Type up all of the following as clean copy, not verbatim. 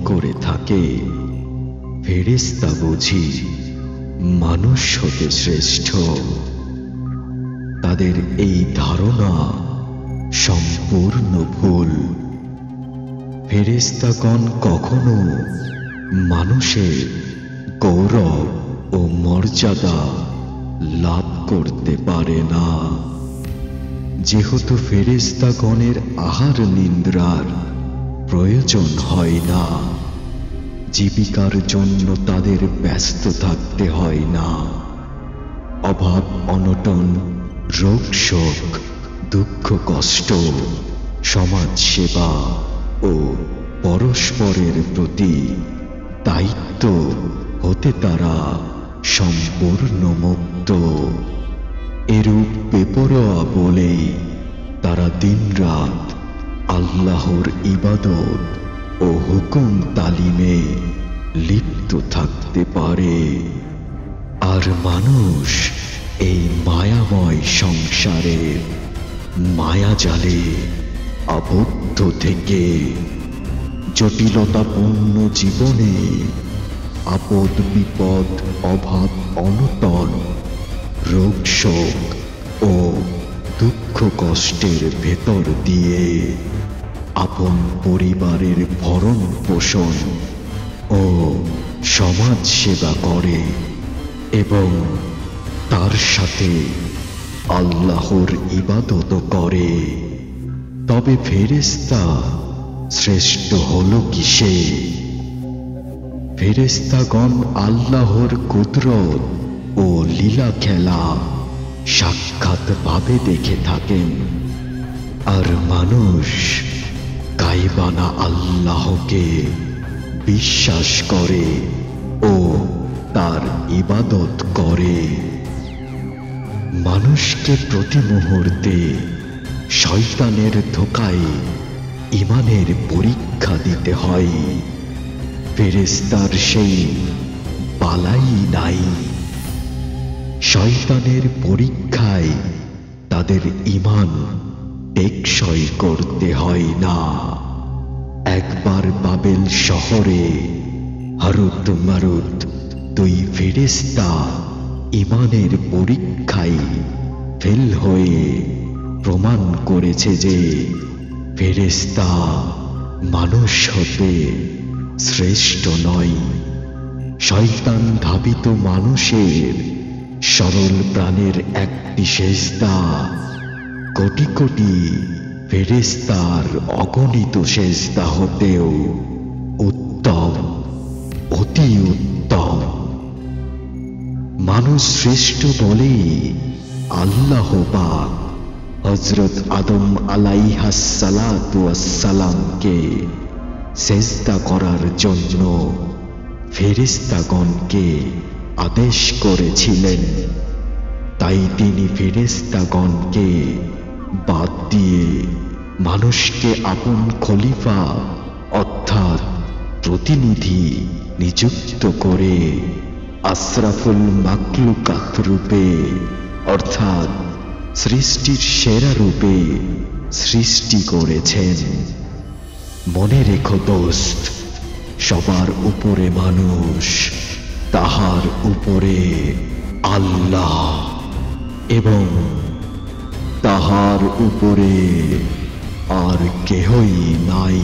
করে থাকে ফেরেশতা বুঝি মানুষ হতে শ্রেষ্ঠ। তাদের এই ধারণা সম্পূর্ণ ভুল। ফেরেশতাগণ কখনো মানুষের গৌরব ও মর্যাদা লাভ করতে পারে না। যেহেতু ফেরেশতাগণের আহার নিদ্রার প্রয়োজন হয় না, জীবিকার জন্য তাদের ব্যস্ত থাকতে হয় না, অভাব অনটন, রোগ শোক, দুঃখ কষ্ট, সমাজ সেবা ও পরস্পরের প্রতি দায়িত্ব হতে তারা সম্পূর্ণ মুক্ত। এরূপ বেপরোয়া বলেই তারা দিনরাত আল্লাহর ইবাদত ও হুকুম তালিমে লিপ্ত থাকতে পারে। আর মানুষ এই মায়াময় সংসারের মায়াজালে আবদ্ধ থেকে জটিলতাপূর্ণ জীবনে আপদ বিপদ, অভাব অনটন, রোগ শোক ও দুঃখ কষ্টের ভেতর দিয়ে আপন পরিবারের ভরণ পোষণ ও সমাজ সেবা করে এবং তার সাথে আল্লাহর ইবাদত করে। তবে ফেরেশতা শ্রেষ্ঠ হলো কিসে? ফেরেশতাগণ আল্লাহর কুদরত ও লীলা খেলা সাক্ষাৎভাবে দেখে থাকেন, আর মানুষ গায়বানা আল্লাহকে বিশ্বাস করে ও তার ইবাদত করে। মানুষকে প্রতি মুহূর্তে শয়তানের ধোঁকায় ঈমানের পরীক্ষা দিতে হয়। ফেরেশতার সেই বালাই নাই। শয়তানের পরীক্ষায় তাদের ঈমান টেকসই করতে হয় না। একবার বাবেল শহরে হারুত মারুত দুই ফেরেশতা ঈমানের পরীক্ষায় ফেল হয়ে প্রমাণ করেছে যে ফেরেশতা মানুষ হতে শ্রেষ্ঠ নয়। শয়তান ধাবিত মানুষের সরল প্রাণের একটি সেজদা কোটি কোটি ফেরেশতার অগণিত সেজদা হতেও উত্তম, অতি উত্তম। মানুষ শ্রেষ্ঠ বলেই আল্লাহ পাক হযরত আদম আলাইহিস সালাতু ওয়াস সালামকে সেজদা করার জন্য ফেরেশতাগণকে আদেশ করেছিলেন। তাই তিনি ফেরেশতাগণকে বাদ দিয়ে মানুষকে আপন খলিফা অর্থাৎ প্রতিনিধি নিযুক্ত করে আশরাফুল মাখলুকাত রূপে অর্থাৎ সৃষ্টির সেরা রূপে সৃষ্টি করেছেন। মনে রেখো দোস্ত, সবার উপরে মানুষ, তাহার উপরে আল্লাহ এবং তাহার উপরে আর কেহই নাই।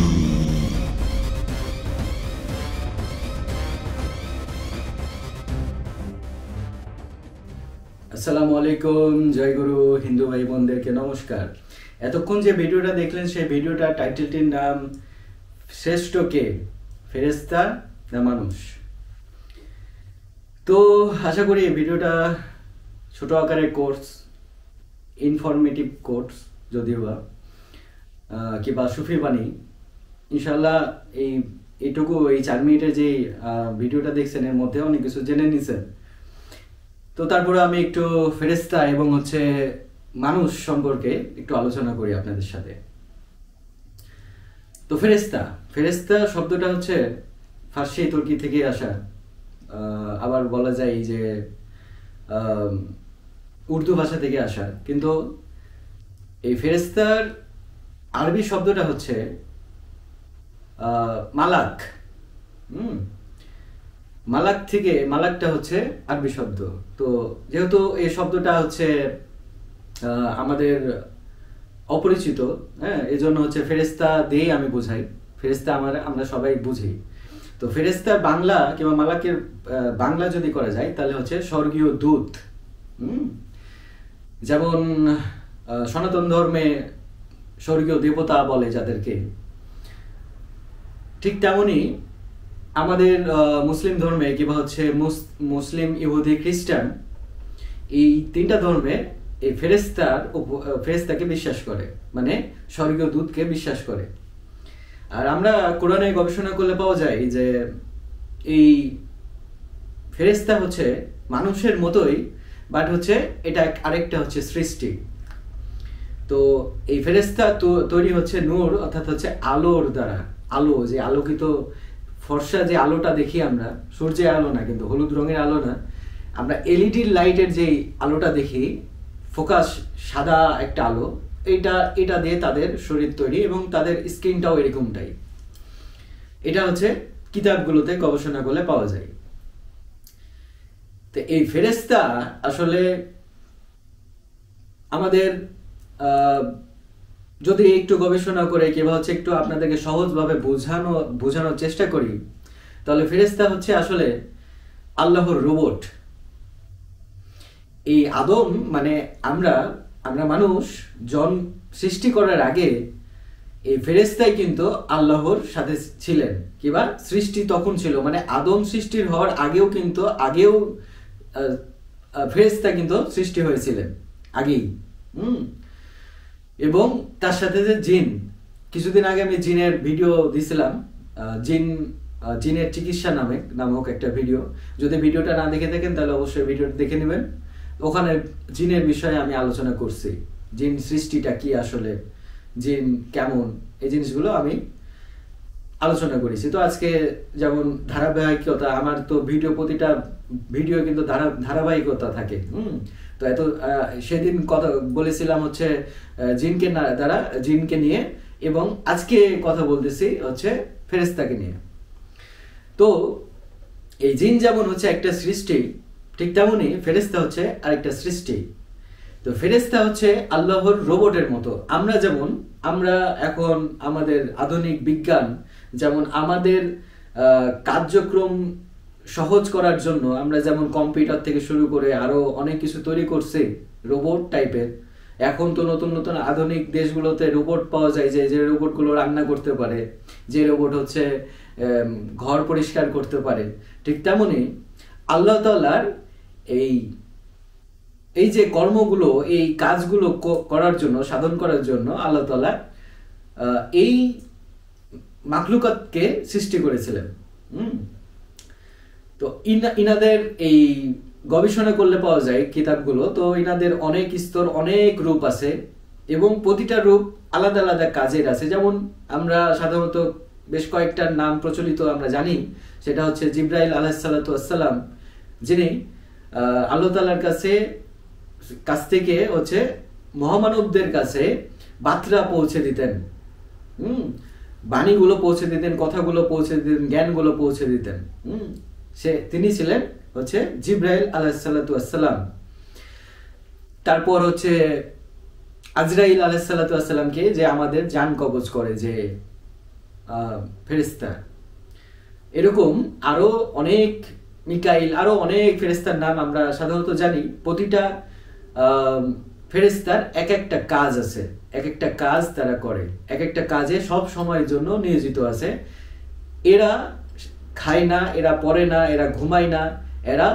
আসসালামু আলাইকুম, জয় গুরু। হিন্দু ভাই বোনদেরকে নমস্কার। এতক্ষণ যে ভিডিওটা দেখলেন সেই ভিডিওটার টাইটেলটির নাম শ্রেষ্ঠ কে, ফেরেশতা না মানুষ? তো আশা করি ভিডিওটা ছোট আকারের কোর্স, ইনফরমেটিভ কোর্স যদিও বা কিংবা সুফি বাণী, ইনশাল্লাহ এইটুকু এই 4 মিনিটের যে ভিডিওটা দেখছেন এর মধ্যে অনেক কিছু জেনে নিছেন। তো তারপরে আমি একটু ফেরেশতা এবং মানুষ সম্পর্কে একটু আলোচনা করি আপনাদের সাথে। তো ফেরেশতা শব্দটা ফার্সি তুর্কি থেকে আসা, আবার বলা যায় যে উর্দু ভাষা থেকে আসা। কিন্তু এই ফেরেশতার আরবি শব্দটা মালাক, মালাক থেকে, মালাকটা হচ্ছে আরবি শব্দ। তো যেহেতু এই শব্দটা হচ্ছে আমাদের অপরিচিত, হ্যাঁ, এই জন্য হচ্ছে ফেরেশতা দিয়েই আমি বুঝাই। ফেরেশতা আমরা সবাই বুঝি। তো ফেরেশতার বাংলা কিংবা মালাকের বাংলা যদি করা যায় তাহলে হচ্ছে স্বর্গীয় দূত। যেমন সনাতন ধর্মে স্বর্গীয় দেবতা বলে যাদেরকে, ঠিক তেমনি আমাদের মুসলিম ধর্মে কিংবা হচ্ছে মুসলিম, ইহুদি, খ্রিস্টান, এই তিনটা ধর্মে এই ফেরেশতাকে বিশ্বাস করে, মানে স্বর্গীয় দূতকে বিশ্বাস করে। আর আমরা কোরআনে গবেষণা করলে পাওয়া যায় যে এই ফেরেশতা হচ্ছে মানুষের মতোই, বাট হচ্ছে এটা আরেকটা হচ্ছে সৃষ্টি। তো এই ফেরেশতা তৈরি হচ্ছে নূর, অর্থাৎ হচ্ছে আলোর দ্বারা। আলো, যে আলোকিত ফর্সা যে আলোটা দেখি আমরা, সূর্যের আলো না, কিন্তু হলুদ রঙের আলো না, আমরা এলইডি লাইটের যে আলোটা দেখি, ফোকাস সাদা একটা আলো, এটা দিয়ে তাদের শরীর তৈরি এবং তাদের স্কিনটাও এরকমটাই। এটা হচ্ছে কিতাবগুলোতে গবেষণা করলে পাওয়া যায়। তো এই ফেরেশতা আসলে আমাদের যদি একটু গবেষণা করে কিংবা হচ্ছে একটু আপনাদেরকে সহজভাবে বোঝানোর চেষ্টা করি, তাহলে ফেরেশতা হচ্ছে আসলে আল্লাহর রোবট। এই আদম, মানে আমরা মানুষ সৃষ্টি করার আগে এই ফেরেশতাই কিন্তু আল্লাহর সাথে ছিলেন, কিংবা সৃষ্টি তখন ছিল, মানে আদম সৃষ্টির হওয়ার আগেও ফেরেশতা কিন্তু সৃষ্টি হয়েছিলেন আগেই। এবং তার সাথে যে জিন, কিছুদিন আগে আমি জিনের ভিডিও দিছিলাম, জিনের চিকিৎসা নামক একটা ভিডিও। যদি ভিডিওটা না দেখে থাকেন তাহলে অবশ্যই ভিডিওটা দেখে নেবেন। ওখানে জিনের বিষয়ে আমি আলোচনা করছি, জিন সৃষ্টিটা কি, আসলে জিন কেমন, এই জিনিসগুলো আমি আলোচনা করেছি। তো আজকে যেমন ধারাবাহিকতা, আমার তো প্রতিটা ভিডিও কিন্তু ধারাবাহিকতা থাকে। তো সেদিন কথা বলেছিলাম হচ্ছে জিনকে নিয়ে, এবং আজকে কথা বলতেছি হচ্ছে ফেরেশতাকে নিয়ে। তো এই জিন যেমন হচ্ছে একটা সৃষ্টি, ঠিক তেমনি ফেরেশতা হচ্ছে আরেকটা সৃষ্টি। তো ফেরেশতা হচ্ছে আল্লাহর রোবটের মতো। আমরা এখন আমাদের আধুনিক বিজ্ঞান যেমন আমাদের কার্যক্রম সহজ করার জন্য আমরা যেমন কম্পিউটার থেকে শুরু করে আরো অনেক কিছু তৈরি করছি রোবট টাইপের। এখন তো নতুন নতুন আধুনিক দেশগুলোতে রোবট পাওয়া যায়, যে রোবটগুলো রান্না করতে পারে, যে রোবট হচ্ছে ঘর পরিষ্কার করতে পারে। ঠিক তেমনি আল্লাহ তাআলার এই যে কর্মগুলো, এই কাজগুলো করার জন্য, সাধন করার জন্য আল্লাহ তাআলা এই মাখলুকাতকে সৃষ্টি করেছিলেন। তো ইনাদের এই গবেষণা করলে পাওয়া যায় কিতাবগুলো, তো ইনাদের অনেক স্তর, অনেক রূপ আছে, এবং প্রতিটা রূপ আলাদা আলাদা কাজের আছে। যেমন আমরা সাধারণত বেশ কয়েকটার নাম প্রচলিত আমরা জানি, সেটা হচ্ছে জিবরাইল আলাইহিস সালাতু ওয়াস সালাম, যিনি আল্লাহ তাআলার কাছ থেকে হচ্ছে মহামানবদের কাছে বার্তা পৌঁছে দিতেন, বাণীগুলো পৌঁছে দিতেন, কথাগুলো পৌঁছে দিতেন, জ্ঞানগুলো পৌঁছে দিতেন। তিনি ছিলেন হচ্ছে জিবরাইল আলাইহিস সালাতু ওয়াস সালাম। তারপর হচ্ছে আজরাইল আলাইহিস সালাতু ওয়াস সালামকে, যে আমাদের জান কবজ করে, যে ফেরেশতা। এরকম আরো অনেক, মিকাইল, আরো অনেক ফেরেশতার নাম আমরা সাধারণত জানি। প্রতিটা ফেরেশতার এক একটা কাজ আছে, এক একটা কাজ তারা করে, এক একটা কাজে সব সময়ের জন্য নিয়োজিত আছে। এরা খায় না, এরা পড়ে না, এরা ঘুমায় না, এরা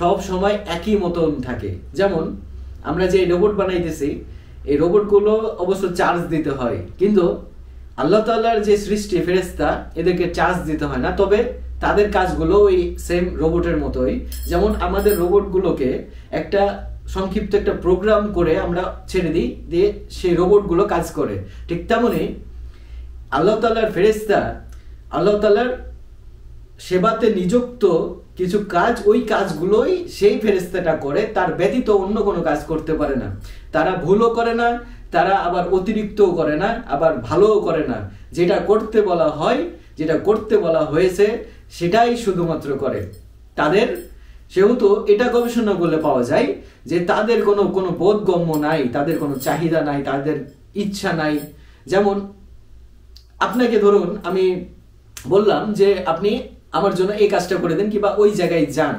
সব সময় একই মতন থাকে। যেমন আমরা যে রোবট বানাইতেছি, এই রোবটগুলো অবশ্য চার্জ দিতে হয়, কিন্তু আল্লাহ তাআলার যে সৃষ্টি ফেরেশতা, এদেরকে চার্জ দিতে হয় না, তবে তাদের কাজগুলো ওই সেম রোবটের মতোই। যেমন আমাদের রোবটগুলোকে একটা সংক্ষিপ্ত একটা প্রোগ্রাম করে আমরা ছেড়ে দিই, দিয়ে সেই রোবটগুলো কাজ করে। ঠিক তেমনি আল্লাহ তাআলার ফেরেশতা আল্লাহ তাআলার সেবাতে নিযুক্ত কিছু কাজ, ওই কাজগুলোই সেই ফেরেশতাটা করে, তার ব্যতীত অন্য কোনো কাজ করতে পারে না। তারা ভুলও করে না, তারা আবার অতিরিক্তও করে না, আবার ভালোও করে না। যেটা করতে বলা হয় যেটা করতে বলা হয়েছে সেটাই শুধুমাত্র করে। তাদের সেহেতু এটা গবেষণা করলে পাওয়া যায় যে তাদের কোনো বোধগম্য নাই, তাদের কোনো চাহিদা নাই, তাদের ইচ্ছা নাই। যেমন আপনাকে ধরুন আমি বললাম যে আপনি আমার জন্য এই কাজটা করে দেন কিংবা ওই জায়গায় যান,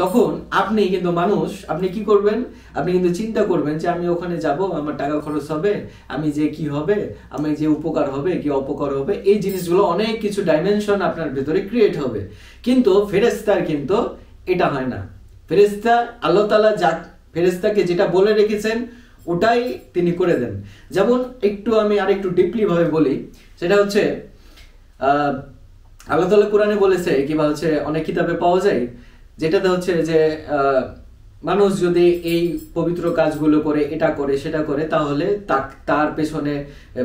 তখন আপনি কিন্তু মানুষ, আপনি কি করবেন, আপনি কিন্তু চিন্তা করবেন যে আমি ওখানে যাব, আমার টাকা খরচ হবে, আমি যে কি হবে, আমি যে উপকার হবে কি অপকার হবে, এই জিনিসগুলো অনেক কিছু ডাইমেনশন আপনার ভেতরে ক্রিয়েট হবে। কিন্তু ফেরেশতার কিন্তু এটা হয় না। ফেরেশতা আল্লাহ তাআলা ফেরেশতাকে যেটা বলে রেখেছেন ওটাই তিনি করে দেন। যেমন আমি আরেকটু ডিপলি ভাবে বলি, সেটা হচ্ছে আল্লাহ তাআলা কোরআনে বলেছে কিংবা অনেক কিতাবে পাওয়া যায়, যেটাতে হচ্ছে যে মানুষ যদি এই পবিত্র কাজগুলো করে, এটা করে সেটা করে, তাহলে তার পেছনে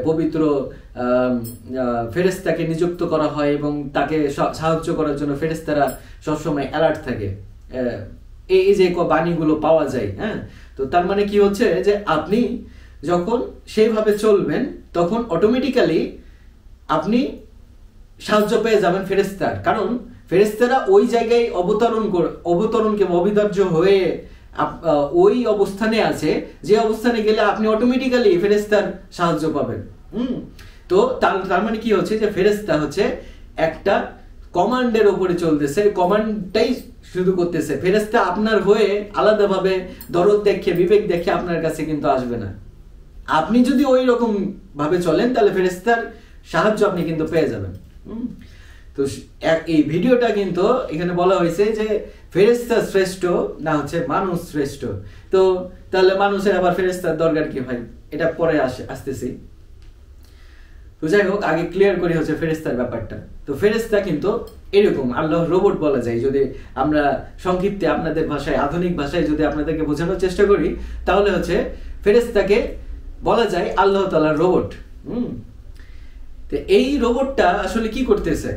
পবিত্র ফেরেশতাকে নিযুক্ত করা হয় এবং তাকে সাহায্য করার জন্য ফেরেশতারা সবসময় অ্যালার্ট থাকে। এই যে বাণীগুলো পাওয়া যায়, হ্যাঁ। তো তার মানে কি হচ্ছে যে আপনি যখন সেইভাবে চলবেন তখন অটোমেটিক্যালি আপনি সাহায্য পেয়ে যাবেন ফেরেশতার। কারণ ফেরেশতারা ওই জায়গায় অবতরণ কিংবা অবিধার্য হয়ে ওই অবস্থানে আছে, যে অবস্থানে গেলে আপনি অটোমেটিক্যালি ফেরেশতার সাহায্য পাবেন। তো তার মানে কি হচ্ছে যে ফেরেশতা হচ্ছে একটা কমান্ডের উপরে চলতেছে, কমান্ডটাই শুধু করতেছে। ফেরেশতা আপনার হয়ে আলাদাভাবে দরদ দেখে বিবেক দেখে আপনার কাছে কিন্তু আসবে না। আপনি যদি ওই রকম ভাবে চলেন তাহলে ফেরেশতার সাহায্য আপনি কিন্তু পেয়ে যাবেন। তো এই ভিডিওটা কিন্তু এখানে বলা হয়েছে যে ফেরেশতা শ্রেষ্ঠ না হচ্ছে মানুষ শ্রেষ্ঠ। তো তাহলে মানুষের আবার ফেরেশতার দরকার কি ভাই, এটা পরে আসতেছি। তো যাই হোক, আগে ক্লিয়ার করি হচ্ছে ফেরেশতার ব্যাপারটা। তো ফেরেশতা কিন্তু এরকম আল্লাহর রোবট বলা যায়। যদি আমরা সংক্ষিপ্তে আপনাদের ভাষায়, আধুনিক ভাষায় যদি আপনাদেরকে বোঝানোর চেষ্টা করি, তাহলে হচ্ছে ফেরেশতাকে বলা যায় আল্লাহ তাআলার রোবট। তো এই রোবটটা আসলে কি করতেছে,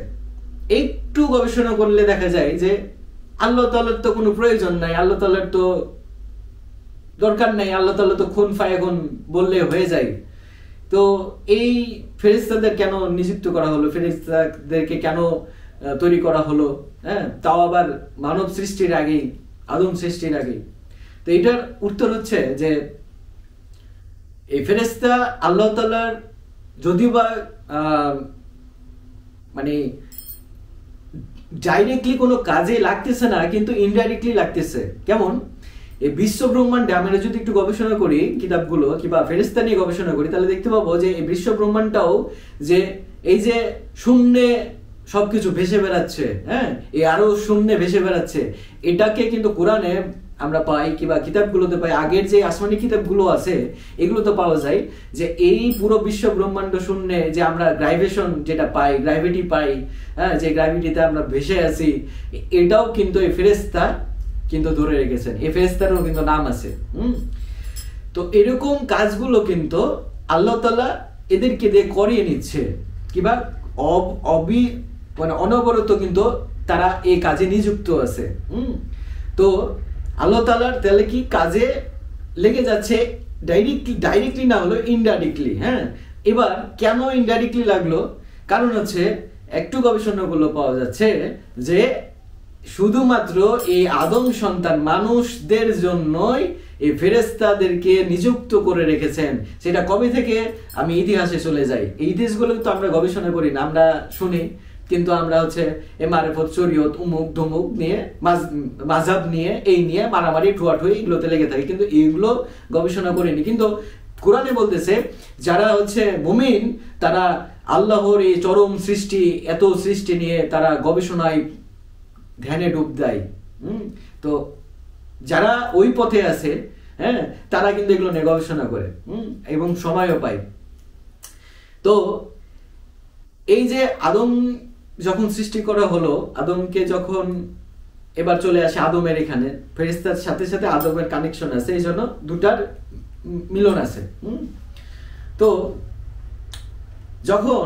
একটু গবেষণা করলে দেখা যায় যে আল্লাহ তাআলার তো কোনো প্রয়োজন নাই, আল্লাহ তাআলার তো দরকার নাই, আল্লাহ তাআলা তো খুন ফায়াগুন বললে হয়ে যায়। তো এই ফেরেশতাদের কেন নিযুক্ত করা হলো, ফেরেশতাদেরকে কেন তৈরি করা হলো, হ্যাঁ, তাও আবার মানব সৃষ্টির আগেই, আদম সৃষ্টির আগেই। তো এটার উত্তর হচ্ছে যে এই ফেরেশতা আল্লাহ তাআলার যদিও বা মানে ডাইরেক্টলি কোনো কাজে লাগতেছে না, কিন্তু ইনডাইরেক্টলি লাগতেছে। কেমন, এই বিশ্ব ব্রহ্মাণ্ডে আমরা যদি একটু গবেষণা করি কিতাবগুলো কিংবা ফেরেশতা নিয়ে গবেষণা করি, তাহলে দেখতে পাবো যে এই বিশ্ব ব্রহ্মাণ্ডটাও যে এই যে শূন্যে সবকিছু ভেসে বেড়াচ্ছে, হ্যাঁ, এই আরো শূন্যে ভেসে বেড়াচ্ছে, এটাকে কিন্তু কোরআনে আমরা পাই কিংবা কিতাবগুলোতে পাই। আগের যে আসমানি কিতাবগুলো আছে এগুলো তো পাওয়া যায় যে এই পুরো বিশ্ব ব্রহ্মাণ্ড শূন্যে যে আমরা গ্রাভিটেশন যেটা পাই, গ্র্যাভিটি পাই, হ্যাঁ, যে গ্র্যাভিটিতে আমরা ভেসে আছি, এটাও কিন্তু এই ফেরেশতা কিন্তু ধরে রেখেছেন। এই ফেরেশতারও কিন্তু নাম আছে। তো এরকম কাজগুলো কিন্তু আল্লাহ তাআলা এদেরকে দিয়ে করিয়ে নিচ্ছে কিংবা অনবরত কিন্তু তারা এই কাজে নিযুক্ত আছে। তো আল্লাহ তাআলার তাহলে কি কাজে লেগে যাচ্ছে ডাইরেক্টলি না হলো ইনডাইরেক্টলি। হ্যাঁ, এবার কেন ইনডাইরেক্টলি লাগলো, কারণ হচ্ছে একটু গবেষণাগুলো পাওয়া যাচ্ছে যে শুধুমাত্র এই আদম সন্তান মানুষদের জন্যই এই ফেরেশতাদেরকে নিযুক্ত করে রেখেছেন। সেটা কবে থেকে আমি ইতিহাসে চলে যাই, এই ইতিহাসগুলো তো আমরা গবেষণা করি না, আমরা শুনি, কিন্তু আমরা হচ্ছে মারেফত, শরীয়ত, উমুক ধুমুক নিয়ে, মাযহাব নিয়ে, এই নিয়ে মারামারি ঠুয়াঠুই এগুলোতে লেগে থাকে, কিন্তু এইগুলো গবেষণা করিনি। কিন্তু কোরআনে বলতেছে যারা হচ্ছে মুমিন তারা আল্লাহর এই চরম সৃষ্টি, এত সৃষ্টি নিয়ে তারা গবেষণায় ধ্যানে ডুব দেয়। তো যারা ওই পথে আছে, হ্যাঁ, তারা কিন্তু এগুলো নিয়ে গবেষণা করে এবং সময়ও পায়। তো এই যে আদম যখন সৃষ্টি করা হলো, আদমকে যখন এবার চলে আসে আদমের এখানে, ফেরেশতার সাথে সাথে আদমের কানেকশন আছে, এই জন্য দুটার মিলন আছে। তো যখন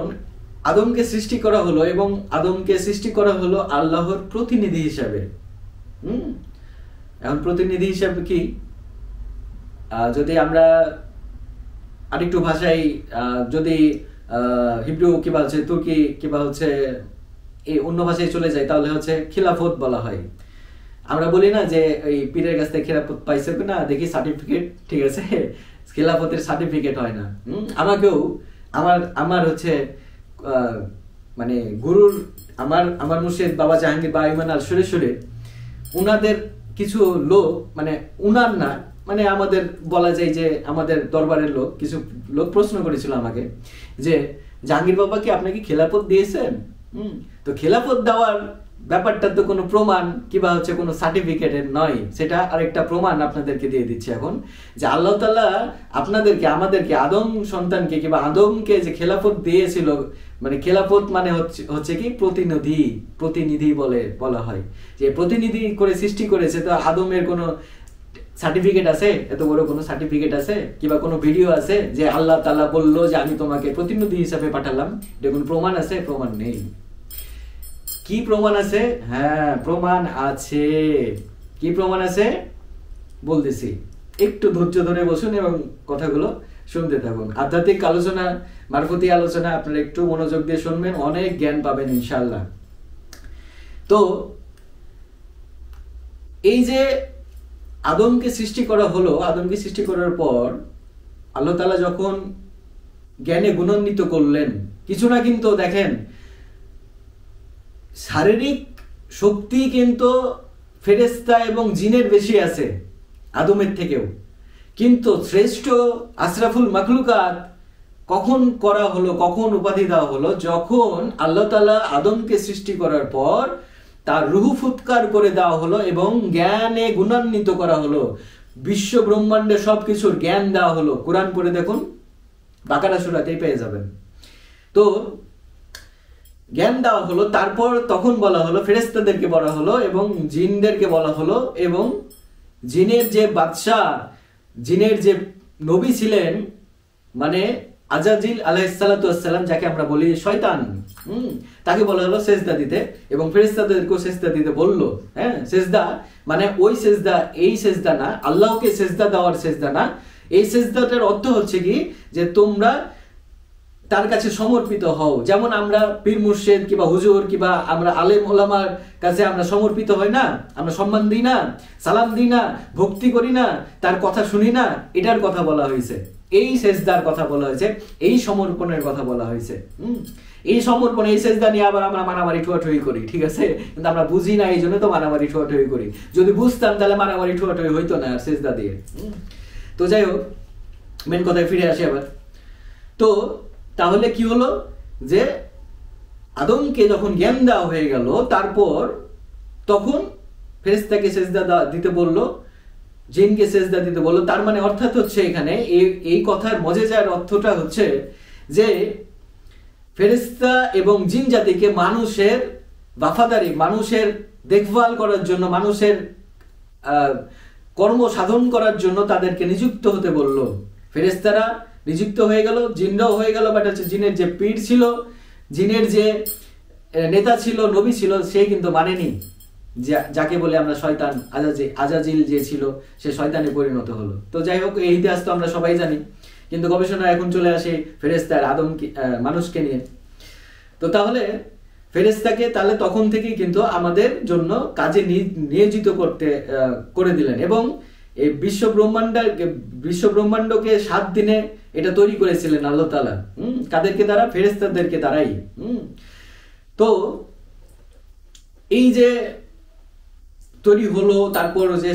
আদমকে সৃষ্টি করা হলো এবং আদমকে সৃষ্টি করা হলো আল্লাহর প্রতিনিধি হিসাবে। এখন প্রতিনিধি হিসাবে কি, যদি আমরা আরেকটু ভাষায় যদি হিব্রু কিংবা হচ্ছে তুর্কি কিংবা হচ্ছে এই অন্য ভাষায় চলে যায় তাহলে হচ্ছে খিলাফত বলা হয়। আমরা বলি না যে এই পীরের কাছ থেকে খিলাফত পাইছে না, দেখি সার্টিফিকেট, ঠিক আছে, খিলাফতের সার্টিফিকেট হয় না। আমাকেও আমার হচ্ছে মানে গুরুর আমার মুর্শিদ বাবা জাহাঙ্গীর বা ইমান আল সুরে উনাদের কিছু লোক, মানে উনার না, মানে আমাদের বলা যায় যে আমাদের দরবারের লোক, কিছু লোক প্রশ্ন করেছিল আমাকে যে জাহাঙ্গীর বাবা কি আপনাকে খেলাফত দিয়েছেন? তো খেলাফত দেওয়ার ব্যাপারটা তো কোনো প্রমাণ কিংবা হচ্ছে কোনো সার্টিফিকেটের নয়, সেটা আরেকটা প্রমাণ আপনাদেরকে দিয়ে দিচ্ছি এখন, যে আল্লাহ তাআলা আপনাদেরকে, আমাদেরকে, আদম সন্তানকে কিংবা আদমকে যে খেলাফত দিয়েছিল, মানে খেলাফত মানে হচ্ছে কি প্রতিনিধি বলা হয়, যে প্রতিনিধি করে সৃষ্টি করেছে। তো আদমের কোনো সার্টিফিকেট আছে? এত বড় কোনো সার্টিফিকেট আছে কিংবা কোনো ভিডিও আছে যে আল্লাহ তাআলা বললো যে আমি তোমাকে প্রতিনিধি হিসাবে পাঠালাম? এটা কোনো প্রমাণ আছে? প্রমাণ নেই। কি প্রমাণ আছে? হ্যাঁ, প্রমাণ আছে। কি প্রমাণ আছে বলতেছি, একটু ধৈর্য ধরে বসুন এবং কথাগুলো শুনতে থাকুন। আধ্যাত্মিক আলোচনা, মারফতি আলোচনা আপনারা একটু মনোযোগ দিয়ে শুনবেন, অনেক জ্ঞান পাবেন ইনশাআল্লাহ। তো এই যে আদমকে সৃষ্টি করা হলো, আদমকে সৃষ্টি করার পর আল্লাহ তাআলা যখন জ্ঞানে গুণান্বিত করলেন, কিছু না কিন্তু দেখেন শারীরিক শক্তি কিন্তু ফেরেশতা এবং জিনের বেশি আছে আদমের থেকেও, কিন্তু শ্রেষ্ঠ আশরাফুল মাখলুকাত কখন করা হলো, কখন উপাধি দেওয়া হলো? যখন আল্লাহ তাআলা আদমকে সৃষ্টি করার পর তার রূহ ফুৎকার করে দেওয়া হলো এবং জ্ঞানে গুণান্বিত করা হলো, বিশ্ব ব্রহ্মাণ্ডে সবকিছুর জ্ঞান দেওয়া হলো। কোরআন পড়ে দেখুন, বাকারা সূরাতেই পেয়ে যাবেন। তো জ্ঞান দেওয়া হলো, তারপর তখন বলা হলো ফেরেশতাদেরকে বলা হলো এবং জিনদেরকে বলা হলো, এবং জিনের যে বাদশাহ, জিনের যে নবী ছিলেন, মানে আজাজিল আলাইহিসসালাতু ওয়াসসালাম, যাকে আমরা বলি শয়তান, তাকে বলা হলো সেজদা দিতে, এবং ফেরেশতাদেরকেও সেজদা দিতে বললো। হ্যাঁ, সেজদা মানে ওই সেজদা, এই সেজদা না, আল্লাহকে সেজদা দেওয়ার সেজদা না। এই সেজদাটার অর্থ হচ্ছে কি, যে তোমরা তার কাছে সমর্পিত হও। যেমন আমরা পীর মুর্শিদ কিংবা হুজুর কিংবা আমরা আলেম ওলামার কাছে আমরা সমর্পিত হই না, আমরা সম্মান দিই না, সালাম দিই না, ভক্তি করি না, তার কথা শুনি না, এটার কথা বলা হয়েছে, এই সেজদার কথা বলা হয়েছে, এই সমর্পণের কথা বলা হয়েছে। এই সমর্পণ, এই সেজদা নিয়ে আবার আমরা মারামারি ঠুয়াঠুই করি, ঠিক আছে, কিন্তু আমরা বুঝি না, এই জন্য তো মারামারি ঠুয়াঠুই করি। যদি বুঝতাম তাহলে মারামারি ঠুয়াঠুই হইতো না আর সেজদা দিয়ে। তো যাই হোক, মেন কথায় ফিরে আসি আবার। তো তাহলে কি হলো, যে আদমকে যখন জ্ঞান দেওয়া হয়ে গেল, তারপর তখন ফেরেশতাকে সেজদা দিতে বললো, জিনকে সেজদা দিতে বললো। তার মানে অর্থাৎ হচ্ছে এখানে এই কথার মজার অর্থটা হচ্ছে যে ফেরেশতা এবং জিন জাতিকে মানুষের ওয়াফাদারি, মানুষের দেখভাল করার জন্য, মানুষের কর্ম সাধন করার জন্য তাদেরকে নিযুক্ত হতে বলল। ফেরেশতারা নিযুক্ত হয়ে গেল, জিনরাও হয়ে গেল, বাট হচ্ছে জিনের যে পীর ছিল, জিনের যে নেতা ছিল, নবী ছিল, সে কিন্তু মানেনি, যাকে বলে আমরা শয়তান, আজাজিল যে ছিল সে শয়তানে পরিণত হলো। তো যাই হোক, এই ইতিহাস তো আমরা সবাই জানি, কিন্তু গবেষণা এখন চলে আসে ফেরেশতার মানুষকে নিয়ে। তো তাহলে ফেরেশতাকে তাহলে তখন থেকেই কিন্তু আমাদের জন্য কাজে নিয়োজিত করে দিলেন, এবং এই বিশ্ব ব্রহ্মাণ্ডকে 7 দিনে এটা তৈরি করেছিলেন আল্লাহ তাআলা। কাদেরকে দ্বারা? ফেরেশতাদেরকে দ্বারাই। তো এই যে তৈরি হলো, তারপর যে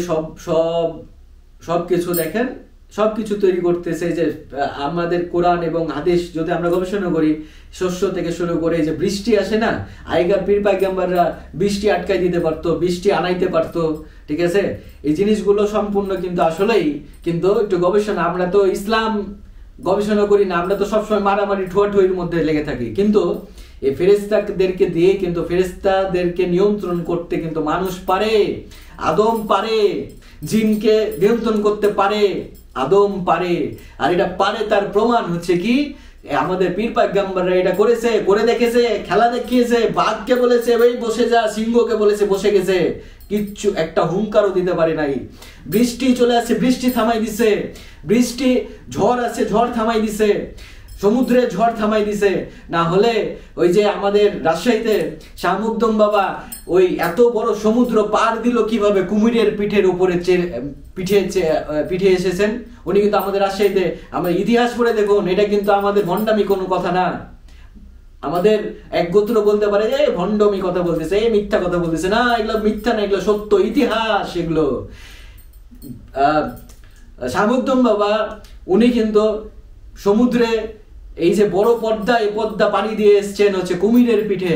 সব কিছু দেখেন, সবকিছু তৈরি করতেছে, যে আমাদের কোরআন এবং হাদিস যদি আমরা গবেষণা করি, শস্য থেকে শুরু করে যে বৃষ্টি আসে না, আগেকার পীর পয়গম্বররা বৃষ্টি আটকাই দিতে পারতো, বৃষ্টি আনাইতে পারতো, ঠিক আছে। এই জিনিসগুলো সম্পূর্ণ কিন্তু আসলেই কিন্তু একটু গবেষণা, আমরা তো ইসলাম গবেষণা করি না, আমরা তো সবসময় মারামারি ঠুয়াঠুয়ির মধ্যে লেগে থাকি। কিন্তু এই ফেরেশতাদেরকে দিয়ে কিন্তু ফেরেশতাদেরকে নিয়ন্ত্রণ করতে কিন্তু মানুষ পারে, আদম পারে, জিনকে নিয়ন্ত্রণ করতে পারে, আদম পারে। আর এটা পারে তার প্রমাণ হচ্ছে কি, আমাদের পীর পয়গম্বররা এটা করেছে, করে দেখেছে, খেলা দেখিয়েছে, বাঘকে বলেছে এই বসে যা, সিংহকে বলেছে বসে গেছে, কিচ্ছু একটা হুঙ্কারও দিতে পারে নাই। বৃষ্টি চলে আসছে, বৃষ্টি থামাই দিছে, বৃষ্টি ঝড় আছে, ঝড় থামাই দিছে, সমুদ্রে ঝড় থামাই দিছে। না হলে ওই যে আমাদের রাজশাহীতে শাহ মুকদম বাবা ওই এত বড় সমুদ্র পার দিল কিভাবে, কুমিরের পিঠের উপরে পিঠে এসেছেন উনি। কিন্তু আমাদের রাজশাহীতে আমরা ইতিহাস পড়ে দেখুন, এটা কিন্তু আমাদের ভণ্ডামি কোনো কথা না। আমাদের এক গোত্র বলতে পারে যে ভণ্ডামি কথা বলতেছে, মিথ্যা কথা বলতেছে, না এগুলো মিথ্যা না, এগুলো সত্য ইতিহাস। এগুলো শাহ মুকদম বাবা উনি কিন্তু সমুদ্রে এই যে বড় পদ্মা, এই পদ্মা পানি দিয়ে এসছেন হচ্ছে কুমিরের পিঠে।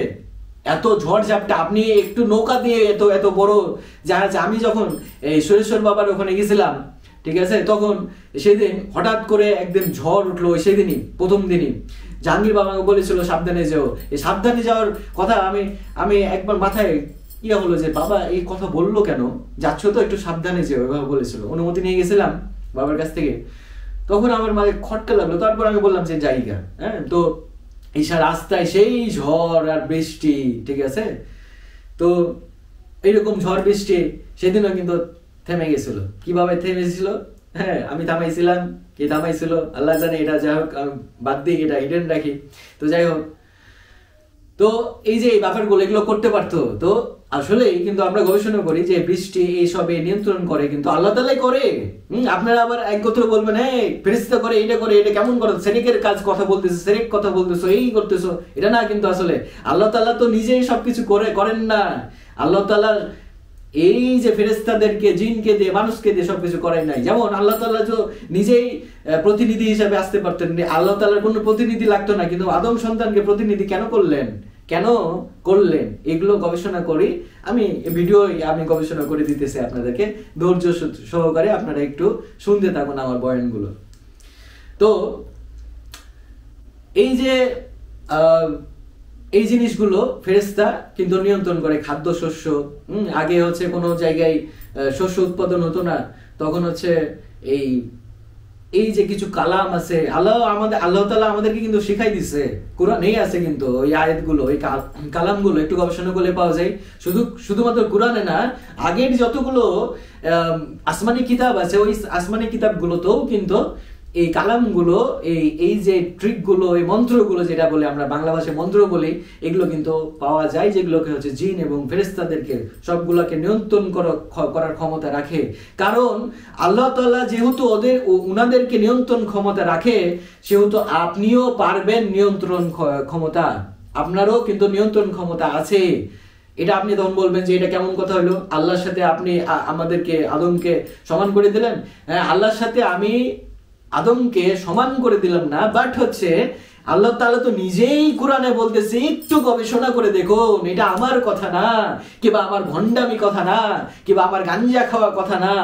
এত ঝড় ঝাপটা, আপনি একটু নৌকা দিয়ে এত বড় জাহাজ। আমি যখন এই সুরেশ্বর বাবার ওখানে গেছিলাম, ঠিক আছে, তখন সেদিন হঠাৎ করে একদিন ঝড় উঠলো। সেদিনই প্রথম দিনই জাহাঙ্গীর বাবাকে বলেছিল সাবধানে যেও। এই সাবধানে যাওয়ার কথা আমি একবার মাথায় ইয়ে হলো যে বাবা এই কথা বললো কেন, যাচ্ছ তো একটু সাবধানে যেও, এভাবে বলেছিল। অনুমতি নিয়ে গেছিলাম বাবার কাছ থেকে, তখন আমার মাঝে খটকা লাগলো। তারপর আমি বললাম যে জায়গা, হ্যাঁ, তো এই রাস্তায় সেই ঝড় আর বৃষ্টি, ঠিক আছে। তো এইরকম ঝড় বৃষ্টি সেদিনও কিন্তু থেমে গেছিল। কিভাবে থেমেছিল? হ্যাঁ, আমি থামাইছিলাম, কে থামাইছিল আল্লাহ জানে। এটা যাই হোক, বাদ দিয়ে এটা হিডেন রাখি। তো যাই হোক, তো এই যে এই ব্যাপারগুলো এগুলো করতে পারতো। তো আসলে কিন্তু আমরা গবেষণা করি যে বৃষ্টি এইসবে নিয়ন্ত্রণ করে কিন্তু আল্লাহ তাআলাই করে। আপনারা আবার এক গোত্র বলবেন হ্যাঁ ফেরেশতা করে, এটা কেমন করে, সেরেকের কাজ কথা বলতেছে, সেরেক কথা বলতেছো, এই করতেছো, এটা না। কিন্তু আসলে আল্লাহ তাআলা তো নিজেই সবকিছু করেন না। আল্লাহ তাআলা এই যে ফেরেশতাদেরকে, জিনকে দিয়ে, মানুষকে দিয়ে সবকিছু করেন নাই। যেমন আল্লাহ তাআলা তো নিজেই প্রতিনিধি হিসেবে আসতে পারতেন, আল্লাহ তাআলার কোনো প্রতিনিধি লাগতো না। কিন্তু আদম সন্তানকে প্রতিনিধি কেন করলেন এগুলো গবেষণা করি আমি। আমি গবেষণা করে দিতেছি আপনাদেরকে, ধৈর্য সহকারে আপনারা একটু শুনতে থাকুন আমার বয়ানগুলো। তো এই যে এই জিনিসগুলো ফেরেশতা কিন্তু নিয়ন্ত্রণ করে। খাদ্য শস্য, আগে হচ্ছে কোনো জায়গায় শস্য উৎপাদন হতো না, তখন হচ্ছে এই যে কিছু কালাম আছে, আল্লাহ তাআলা আমাদেরকে কিন্তু শিখাই দিছে, কোরআনেই আছে কিন্তু ওই আয়াতগুলো, ওই কালামগুলো একটু গবেষণা করলে পাওয়া যায়। শুধুমাত্র কোরআনে না, আগের যতগুলো আসমানি কিতাব আছে ওই আসমানি কিতাবগুলোতেও কিন্তু এই কালামগুলো, এই যে ট্রিকগুলো, এই মন্ত্রগুলো যেটা বলে আমরা বাংলা ভাষায় মন্ত্র বলি, এগুলো কিন্তু পাওয়া যায়, যেগুলোকে হচ্ছে জিন এবং ফেরেশতাদেরকে সবগুলোকে নিয়ন্ত্রণ করার ক্ষমতা রাখে। কারণ আল্লাহ তাআলা যেহেতু উনাদেরকে নিয়ন্ত্রণ ক্ষমতা রাখে, সেহেতু আপনিও পারবেন নিয়ন্ত্রণ ক্ষমতা, আপনারও কিন্তু নিয়ন্ত্রণ ক্ষমতা আছে। এটা আপনি তখন বলবেন যে এটা কেমন কথা হলো, আল্লাহর সাথে আপনি আমাদেরকে আদমকে সমান করে দিলেন। হ্যাঁ, আল্লাহর সাথে আমি আদমকে সমান করে দিলাম না, বাট হচ্ছে আল্লাহ তাআলা তো নিজেই কোরআনে বলতেছে একটু গবেষণা করে দেখুন, এটা আমার কথা না, কিংবা আমার ভণ্ডামি কথা না, কিংবা আমার গাঞ্জা খাওয়া কথা না,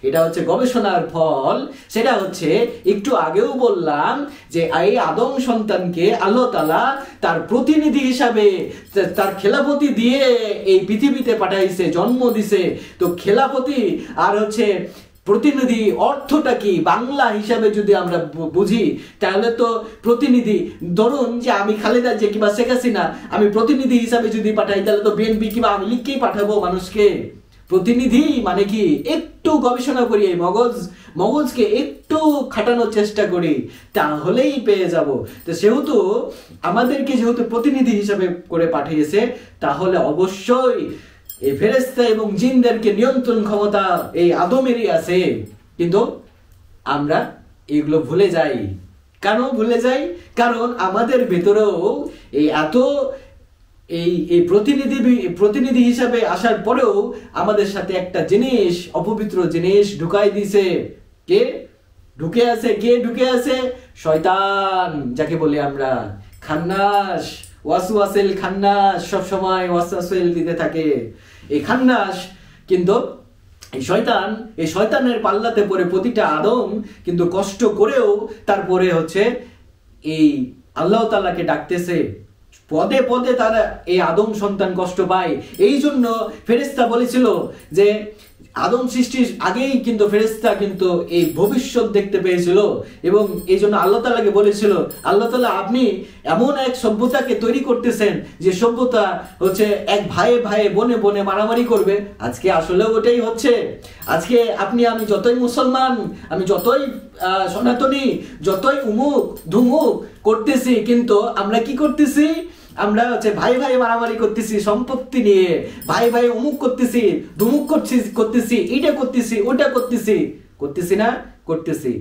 এটা হচ্ছে গবেষণার ফল। সেটা হচ্ছে একটু আগেও বললাম যে এই আদম সন্তানকে আল্লাহ তাআলা তার প্রতিনিধি হিসাবে তার খেলাফতি দিয়ে এই পৃথিবীতে পাঠাইছে, জন্ম দিছে। তো খেলাফতি আর হচ্ছে প্রতিনিধি অর্থটা কি বাংলা হিসাবে যদি আমরা বুঝি, তাহলে তো প্রতিনিধি, ধরুন যে আমি খালেদা জিয়া কিংবা শেখ হাসিনা আমি প্রতিনিধি হিসাবে যদি পাঠাই, তাহলে তো বিএনপি কিংবা আওয়ামী লীগকেই পাঠাবো মানুষকে। প্রতিনিধি মানে কি, একটু গবেষণা করি, এই মগজকে একটু খাটানোর চেষ্টা করি, তাহলেই পেয়ে যাব। তো সেহেতু আমাদেরকে যেহেতু প্রতিনিধি হিসাবে করে পাঠিয়েছে, তাহলে অবশ্যই এই ফেরেশতা এবং জিনদেরকে নিয়ন্ত্রণ ক্ষমতা এই আদমেরই আছে। কিন্তু আমরা এগুলো ভুলে যাই। কেন ভুলে যাই? কারণ আমাদের ভেতরেও এই এই প্রতিনিধি হিসাবে আসার পরেও আমাদের সাথে একটা জিনিস, অপবিত্র জিনিস ঢুকাই দিছে। কে ঢুকে আছে? শয়তান, যাকে বলি আমরা খান্নাস, ওয়াসওয়াসিল খান্নাস, সব সময় ওয়াসওয়াসিল দিতে থাকে। এই খান্নাস কিন্তু এই শয়তানের পাল্লাতে পড়ে প্রতিটা আদম কিন্তু কষ্ট করেও তারপরে হচ্ছে এই আল্লাহ তাআলাকে ডাকতেছে। পদে পদে তারা এই আদম সন্তান কষ্ট পায়। এই জন্য ফেরেশতা বলেছিল যে আদম সৃষ্টির আগেই কিন্তু ফেরেশতা কিন্তু এই ভবিষ্যৎ দেখতে পেয়েছিল, এবং এই জন্য আল্লাহ তাআলাকে বলেছিল, আল্লাহ তাআলা আপনি এমন এক সভ্যতাকে তৈরি করতেছেন যে সভ্যতা হচ্ছে এক ভাইয়ে ভাইয়ে বোনে বোনে মারামারি করবে। আজকে আসলে ওটাই হচ্ছে। আজকে আপনি আমি যতই মুসলমান, আমি যতই সনাতনী, যতই উমুক ধুমুক করতেছি, কিন্তু আমরা কি করতেছি? আমরা হচ্ছে ভাই ভাই মারামারি করতেছি সম্পত্তি নিয়ে, ভাই ভাই অমুক করতেছি, ধুমুক করতেছি, এটা করতেছি, ওটা করতেছি না, করতেছি।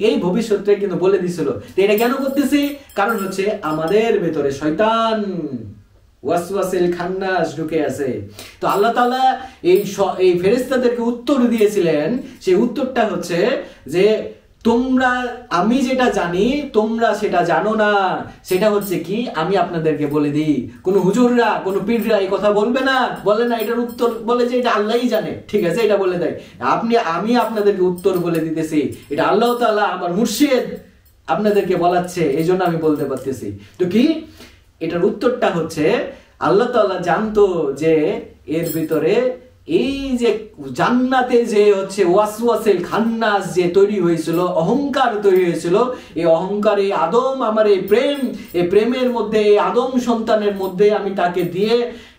এই ভবিষ্যৎটা কিন্তু বলে দিছিল। তো এটা কেন করতেছি? কারণ হচ্ছে আমাদের ভেতরে শয়তান ওয়াসওয়াসিল খান্নাস ঢুকে আছে। তো আল্লাহ তাআলা এই ফেরেশতাদেরকে উত্তর দিয়েছিলেন, সেই উত্তরটা হচ্ছে যে তোমরা, আমি যেটা জানি তোমরা সেটা জানো না। সেটা হচ্ছে কি, আমি আপনাদেরকে বলে দিই। কোনো হুজুররা, কোনো পীররা এই কথা বলবে না, বলে না এটার উত্তর, বলে যে এটা আল্লাহই জানে, ঠিক আছে, এটা বলে দেয়। আমি আপনাদেরকে উত্তর বলে দিতেছি, এটা আল্লাহ তাআলা আমার মুর্শিদ আপনাদেরকে বলাচ্ছে, এই জন্য আমি বলতে পারতেছি। তো কি এটার উত্তরটা হচ্ছে, আল্লাহ তাআলা জানতো যে এর ভিতরে এই যে জান্নাতে যে হচ্ছে ওয়াসওয়াসিল খান্নাস যে তৈরি হয়েছিল, অহংকার তৈরি হয়েছিল, এই অহংকার, এই আদম আমার এই প্রেমের মধ্যে, এই আদম সন্তানের মধ্যে আমি তাকে দিয়ে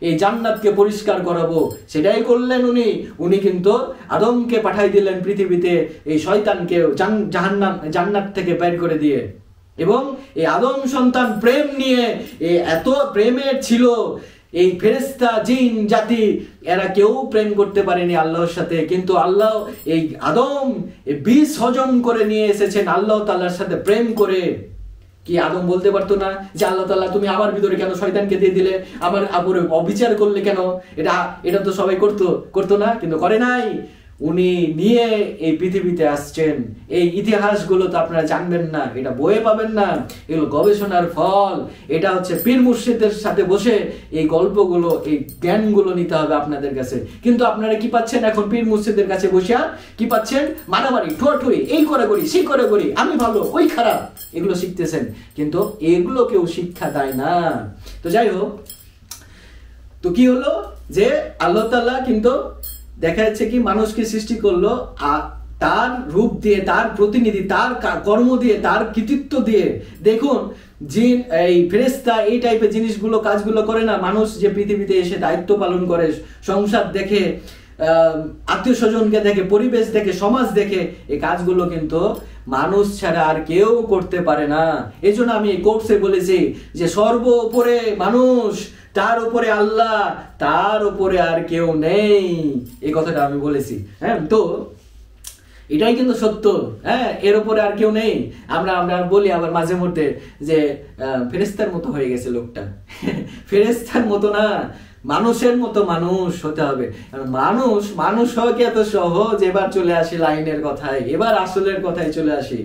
এই জান্নাতকে পরিষ্কার করাবো। সেটাই করলেন উনি কিন্তু আদমকে পাঠাই দিলেন পৃথিবীতে এই শয়তানকে জান্নাত থেকে বের করে দিয়ে। এবং এই আদম সন্তান প্রেম নিয়ে এত প্রেমের ছিল, এই ফেরেশতা জিন জাতি এরা কেউ প্রেম করতে পারেনি আল্লাহর সাথে, কিন্তু আল্লাহ এই আদম বিষ হজম করে নিয়ে এসেছেন আল্লাহ তাআলার সাথে প্রেম করে। কি আদম বলতে পারতো না যে আল্লাহ তাআলা তুমি আমার ভিতরে কেন শয়তানকে দিয়ে দিলে, আমার উপরে অবিচার করলে কেন? এটা তো সবাই করতো না, কিন্তু করে নাই। উনি নিয়ে এই পৃথিবীতে আসছেন। এই ইতিহাসগুলো তো আপনারা জানবেন না, এটা বইয়ে পাবেন না, এগুলো গবেষণার ফল। এটা হচ্ছে পীর মুর্শিদের সাথে বসে এই গল্পগুলো, এই জ্ঞানগুলো নিতে হবে আপনাদের কাছে। কিন্তু আপনারা কি পাচ্ছেন এখন? পীর মুর্শিদের কাছে বসে কি পাচ্ছেন? মারামারি, ঠোয়াঠুই, এই করে করি, সেই করে করি, আমি ভালো, ওই খারাপ, এগুলো শিখতেছেন। কিন্তু এগুলো কেউ শিক্ষা দেয় না। তো যাই হোক, তো কি হলো যে আল্লাহ তাআলা কিন্তু দেখা যাচ্ছে কি মানুষকে সৃষ্টি করলো তার রূপ দিয়ে, তার প্রতিনিধি, তার কর্ম দিয়ে, তার কৃতিত্ব দিয়ে। দেখুন জিন, এই ফেরেশতা এই টাইপের জিনিসগুলো, কাজগুলো করে না। মানুষ যে পৃথিবীতে এসে দায়িত্ব পালন করে, সংসার দেখে, আত্মীয় স্বজনকে দেখে, পরিবেশ দেখে, সমাজ দেখে, এই কাজগুলো কিন্তু মানুষ ছাড়া আর কেউ করতে পারে না। এই জন্য আমি এই কোর্সে বলেছি যে সর্বোপরে মানুষ, তার উপরে আল্লাহ, তার উপরে আর কেউ নেই, এই কথাটা আমি বলেছি। হ্যাঁ, তো এটাই কিন্তু সত্য। হ্যাঁ, এর উপরে আর কেউ নেই। আমরা বলি আবার মাঝে মধ্যে যে ফেরেশতার মতো হয়ে গেছে লোকটা। ফেরেশতার মতো না, মানুষের মতো মানুষ হতে হবে। মানুষ হওয়া কি এত সহজ? এবার চলে আসি লাইনের কথায়, এবার আসলের কথায় চলে আসি।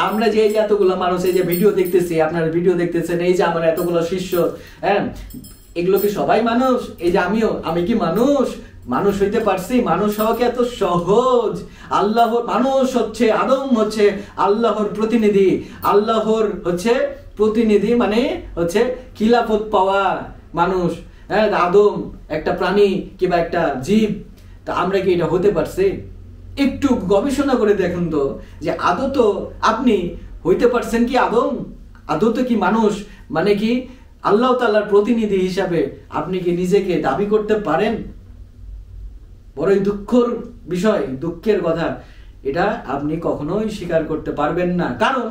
আমরা যে এতগুলো মানুষ, এই যে ভিডিও দেখতেছি, আপনারা ভিডিও দেখতেছেন, এই যে আমার এতগুলো শিষ্য, হ্যাঁ, এগুলো কি সবাই মানুষ? এই যে আমি কি মানুষ হইতে পারছি? মানুষ হওয়া কি এত সহজ? মানুষ হচ্ছে, আদম হচ্ছে আল্লাহর প্রতিনিধি। আল্লাহর হচ্ছে প্রতিনিধি মানে হচ্ছে খিলাফত পাওয়া মানুষ। হ্যাঁ, আদম একটা প্রাণী কিংবা একটা জীব। তা আমরা কি এটা হতে পারছি? একটু গবেষণা করে দেখুন তো, যে আদত আপনি হইতে পারছেন কি আদত কি মানুষ? মানে কি আল্লাহ তাআলার প্রতিনিধি হিসাবে আপনি কি নিজেকে দাবি করতে পারেন? বড়ই দুঃখের বিষয়, দুঃখের কথা, এটা আপনি কখনোই স্বীকার করতে পারবেন না। কারণ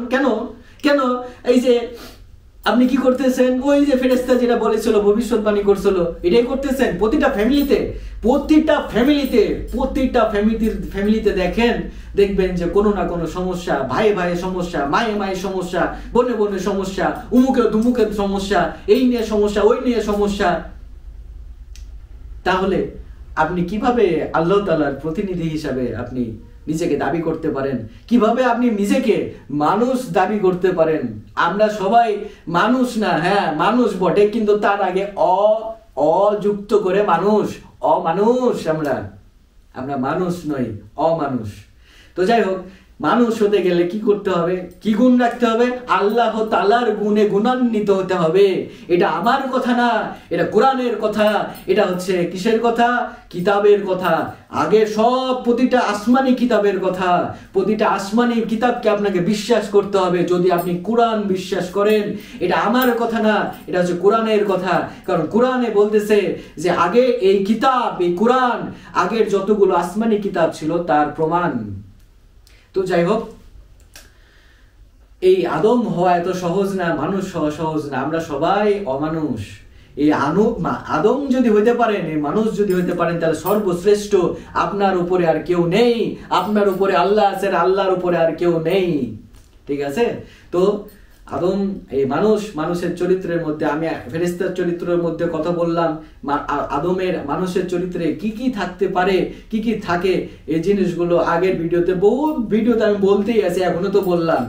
কেন এই যে আপনি কি করতেছেন? ওই যে ফেরেশতা যেটা বলেছিল, ভবিষ্যৎবাণী করছিল, এটাই করতেছেন। প্রতিটা ফ্যামিলিতে দেখবেন যে কোনো না কোনো সমস্যা, ভাইয়ে সমস্যা, মায়ে সমস্যা, বোনে সমস্যা, দুমুকের সমস্যা, এই নিয়ে সমস্যা, ওই নিয়ে সমস্যা। তাহলে আপনি কিভাবে আল্লাহ তাআলার প্রতিনিধি হিসাবে আপনি নিজেকে দাবি করতে পারেন? কিভাবে আপনি নিজেকে মানুষ দাবি করতে পারেন? আমরা সবাই মানুষ না, হ্যাঁ মানুষ বটে, কিন্তু তার আগে অযুক্ত করে অমানুষ। আমরা মানুষ নই, অমানুষ। তো যাই হোক, মানুষ হতে গেলে কি করতে হবে, কি গুণ রাখতে হবে? আল্লাহ তাআলার গুণে গুণান্বিত হতে হবে। এটা আমার কথা না, এটা কোরআনের কথা। এটা হচ্ছে কিসের কথা? কিতাবের কথা। আগে সব প্রতিটা আসমানি কিতাবের কথা। প্রতিটা আসমানি কিতাবকে আপনাকে বিশ্বাস করতে হবে যদি আপনি কোরআন বিশ্বাস করেন। এটা আমার কথা না, এটা হচ্ছে কোরআনের কথা। কারণ কোরআনে বলতেছে যে আগে এই কিতাব, এই কোরআন আগের যতগুলো আসমানি কিতাব ছিল তার প্রমাণ। তো যাই হোক, এই আদম হওয়া এত সহজ না, মানুষ হওয়া সহজ না। আমরা সবাই অমানুষ। এই আদম যদি হইতে পারেন, এই মানুষ যদি হইতে পারেন, তাহলে সর্বশ্রেষ্ঠ আপনার উপরে আর কেউ নেই। আপনার উপরে আল্লাহ আছে, আল্লাহর উপরে আর কেউ নেই। ঠিক আছে? তো আদম, এই মানুষের চরিত্রের মধ্যে, আমি ফেরেশতার চরিত্রের মধ্যে কথা বললাম। আদমের মানুষের চরিত্রে কি কি থাকতে পারে, কি কি থাকে, এই জিনিসগুলো আগের ভিডিওতে, বহুত ভিডিওতে আমি বলতেই আছি, এখনো তো বললাম।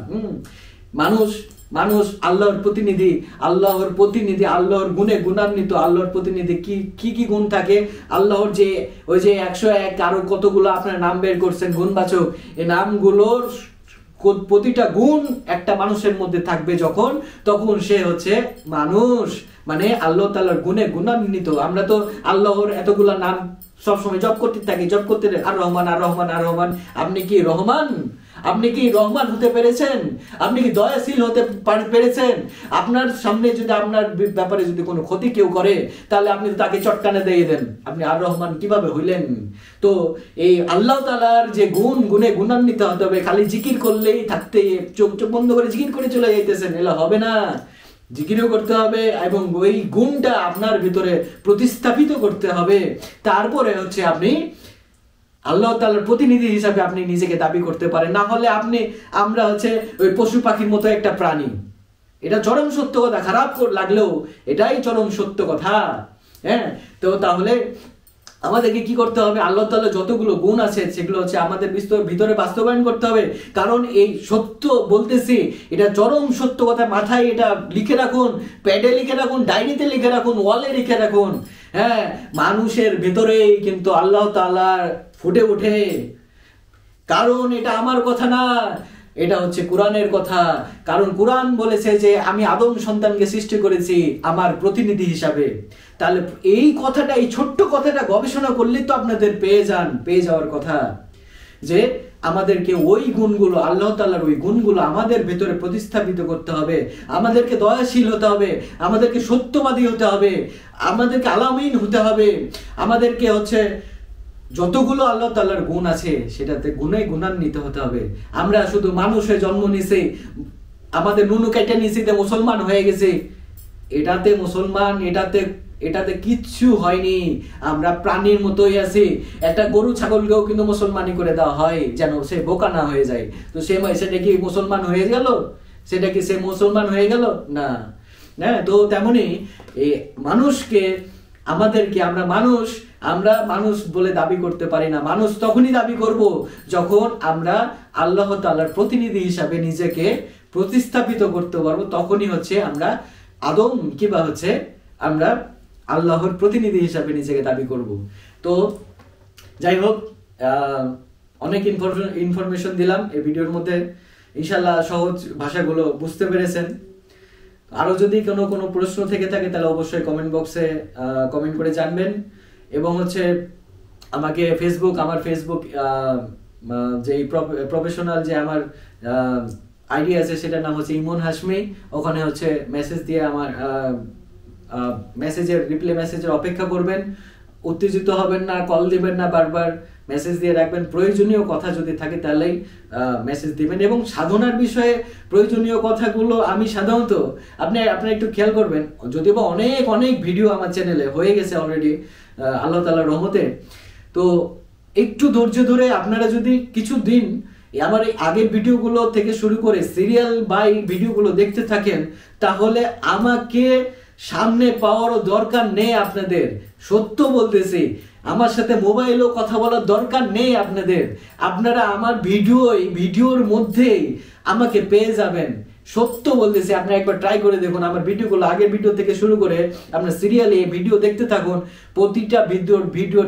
মানুষ আল্লাহর প্রতিনিধি, আল্লাহর গুণে গুণান্বিত। আল্লাহর প্রতিনিধি কি কি গুণ থাকে? আল্লাহর যে ওই যে 101 আরো কতগুলো আপনার নাম বের করছেন গুণবাচক, এই নামগুলোর প্রতিটা গুণ একটা মানুষের মধ্যে থাকবে তখন সে হচ্ছে মানুষ, মানে আল্লাহ তাআলার গুণে গুণান্বিত। আমরা তো আল্লাহর এতগুলা নাম সবসময় জপ করতে থাকি, আর রহমান, আর রহমান, আর রহমান। আপনি কি রহমান? আপনি কি রহমান হতে পেরেছেন? আপনি কি দয়াশীল হতে পেরেছেন? আপনার সামনে যদি আপনার ব্যাপারে যদি কোনো ক্ষতি কেউ করে, তাহলে আপনি তাকে চটকানে দিয়ে দেন। আপনি আর রহমান কিভাবে হইলেন? তো এই আল্লাহ তাআলার যে গুণে গুণান্বিত হতে হবে। খালি জিকির করলেই থাকতে, চোখ বন্ধ করে জিকির করে চলে যাইতেছেন, এলা হবে না। জিকিরও করতে হবে এবং ওই গুণটা আপনার ভিতরে প্রতিস্থাপিত করতে হবে। তারপরে হচ্ছে আপনি আল্লাহ তাআলার প্রতিনিধি হিসাবে আপনি নিজেকে দাবি করতে পারেন। না হলে আমরা হচ্ছে ওই পশু পাখির মতো একটা প্রাণী। এটা চরম সত্য কথা, খারাপ লাগলেও এটাই চরম সত্য কথা। হ্যাঁ, তো তাহলে আমাদেরকে কি করতে হবে? আল্লাহ তাআলা যতগুলো গুণ আছে সেগুলো হচ্ছে আমাদের ভিতরে বাস্তবায়ন করতে হবে। কারণ এই সত্য বলতেছি, এটা চরম সত্য কথা। মাথায় এটা লিখে রাখুন, প্যাডে লিখে রাখুন, ডায়েরিতে লিখে রাখুন, ওয়ালে লিখে রাখুন। হ্যাঁ, মানুষের ভিতরেই কিন্তু আল্লাহ তাআলা ফুটে ওঠে। কারণ এটা আমার কথা না, এটা হচ্ছে কোরআনের কথা। কারণ কোরআন বলেছে যে আমি আদম সন্তানকে সৃষ্টি করেছি আমার প্রতিনিধি হিসাবে। তাহলে এই কথাটা, এই ছোট্ট কথাটা গবেষণা করলে তো আপনাদের পেয়ে যাওয়ার কথা যে আমাদেরকে ওই গুণগুলো, আল্লাহ তাআলার ওই গুণগুলো আমাদের ভেতরে প্রতিস্থাপিত করতে হবে। আমাদেরকে দয়াশীল হতে হবে, আমাদেরকে সত্যবাদী হতে হবে, আমাদেরকে আলামিন হতে হবে, আমাদেরকে হচ্ছে যতগুলো আল্লাহ তাআলার গুণ আছে সেটাতে গুণে গুণান্বিত হতে হবে। আমরা শুধু মানুষের জন্ম নিয়েছি, আমাদের নুনু কেটে নিয়েছি, মুসলমান হয়ে গেছে, এটাতে মুসলমান, এটাতে কিচ্ছু হয়নি। আমরা প্রাণীর মতোই আছি। একটা গরু ছাগলকেও কিন্তু মুসলমানি করে দেওয়া হয় যেন সে বোকা না হয়ে যায়। তো সেটা কি মুসলমান হয়ে গেল? সেটা কি সে মুসলমান হয়ে গেল? না। হ্যাঁ, তো তেমনি এই মানুষকে, আমরা মানুষ বলে দাবি করতে পারি না। মানুষ তখনই দাবি করব যখন আমরা আল্লাহ তাআলার প্রতিনিধি হিসাবে নিজেকে প্রতিস্থাপিত করতে পারবো। তখনই হচ্ছে আমরা আদম কিংবা হচ্ছে আমরা আল্লাহর প্রতিনিধি হিসাবে নিজেকে দাবি করব। তো যাই হোক, অনেক ইনফরমেশন দিলাম এই ভিডিওর মধ্যে। ইনশাআল্লাহ সহজ ভাষাগুলো বুঝতে পেরেছেন। আরো যদি কোনো প্রশ্ন থেকে থাকে তাহলে অবশ্যই কমেন্ট বক্সে কমেন্ট করে জানবেন। এবং হচ্ছে আমাকে আমার ফেসবুক যে প্রফেশনাল যে আমার আইডি আছে সেটার নাম হচ্ছে ইমন হাশমি। ওখানে হচ্ছে মেসেজ দিয়ে আমার রিপ্লাই মেসেজের অপেক্ষা করবেন। উত্তেজিত হবেন না, কল দিবেন না, বারবার মেসেজ দিয়ে রাখবেন। প্রয়োজনীয় কথা যদি থাকে তাহলেই মেসেজ দিবেন। এবং সাধনার বিষয়ে প্রয়োজনীয় কথাগুলো আমি সাধারণত আপনি একটু খেয়াল করবেন, যদিও বা অনেক ভিডিও আমার চ্যানেলে হয়ে গেছে অলরেডি আল্লাহ তাআলার রহমতে। তো একটু ধৈর্য ধরে আপনারা যদি কিছুদিন আমার এই আগের ভিডিওগুলো থেকে শুরু করে সিরিয়াল বাই ভিডিওগুলো দেখতে থাকেন, তাহলে আমাকে সামনে পাওয়ারও দরকার নেই আপনাদের। সত্য বলতেছি, আমার সাথে মোবাইলেও কথা বলার দরকার নেই আপনাদের। আপনারা আমার ভিডিওর মধ্যেই আমাকে পেয়ে যাবেন। সত্য বলতেছি, আপনারা একবার ট্রাই করে দেখুন। আমার ভিডিওগুলো আগের ভিডিও থেকে শুরু করে আপনার সিরিয়ালে ভিডিও দেখতে থাকুন। প্রতিটা ভিডিওর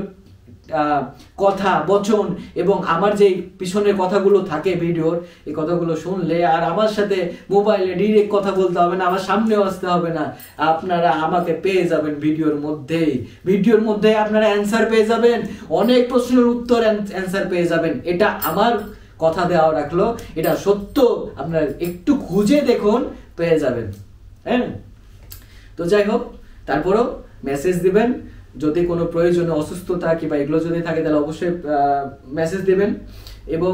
কথা বচন এবং আমার যে পিছনের কথাগুলো থাকে ভিডিওর, এই কথাগুলো শুনলে আর আমার সাথে মোবাইলে ডিরেক্ট কথা বলতে হবে না, আমার সামনেও আসতে হবে না, আপনারা আমাকে পেয়ে যাবেন ভিডিওর মধ্যে আপনারা অ্যান্সার পেয়ে যাবেন, অনেক প্রশ্নের উত্তর অ্যান্সার পেয়ে যাবেন। এটা আমার কথা দেওয়া রাখলো, এটা সত্য, আপনারা একটু খুঁজে দেখুন, পেয়ে যাবেন। হ্যাঁ, তো যাই হোক, তারপরেও মেসেজ দিবেন, যদি কোনো প্রয়োজনে অসুস্থতা কিংবা এগুলো যদি থাকে তাহলে অবশ্যই মেসেজ দিবেন। এবং